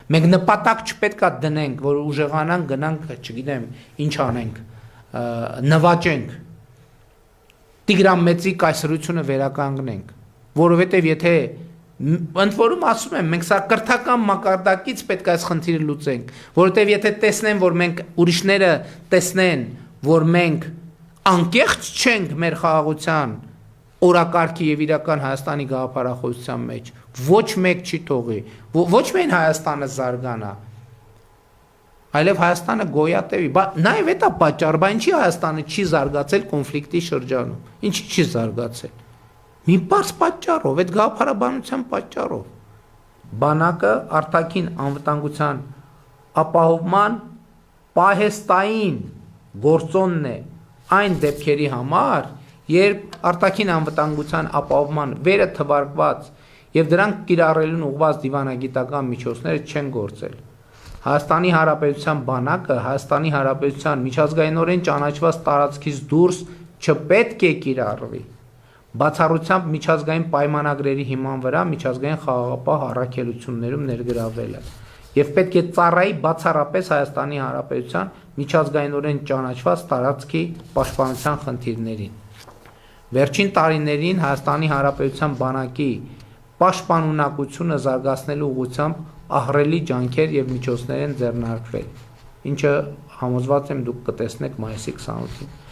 Մենք նպատակ չպետք է դնենք, որ ուժեղանանք, գնանք, չգիտեմ, ինչ անենք, նվաճենք, Տիգրան Մեծի կայսրությունը վերականգնենք, որովհետև եթե ընդ որում ասում եմ, մենք սա կրթական մակարդակից պետք է այս խնդիրը լուծենք, որովհետև եթե տեսնեն, որ մենք ուրիշները տեսնեն, որ մենք անկեղծ չենք մեր խաղաղության օրակարգի եւ իրական Հայաստանի գաղափարախոսության մեջ, ոչ մեկ չի թողի, ոչ միայն Հայաստանը զարգանա, այլև Հայաստանը գոյատևի, նաեւ դա պատճառ, բայց ինչի Հայաստանը չի զարգացել կոնֆլիկտի շրջանում, ինչի չի զարգացել, մի բարձ պատճառով, այդ գաղափարաբանության պատճառով, բանակը արտաքին անվտանգության ապահովման պահեստային գործոնն է այն դեպքերի համար, երբ արտաքին անվտանգության ապահովման վերը թվարկված եւ դրանք կիրառելուն ուղղված դիվանագիտական միջոցները չեն գործել։ Հայաստանի Հանրապետության բանակը Հայաստանի Հանրապետության միջազգայինորեն ճանաչված տարածքից դուրս չպետք է կիրառվի։ Բացառությամբ միջազգային պայմանագրերի հիման վրա միջազգային խաղաղապահ առաքելություններում ներգրավելը եւ պետք է ծառայի բացառապես Հայաստանի Հանրապետության միջազգայինորեն ճանաչված տարածքի պաշտպանության խնդիրներին։ Վերջին տարիներին Հայաստանի Հանրապետության բանակի պաշտպանունակությունը զարգացնելու ուղղությամբ ահռելի ջանքեր եւ միջոցներ են ձեռնարկվել, ինչը համոզված եմ դուք կտեսնեք մայիսի 28-ին։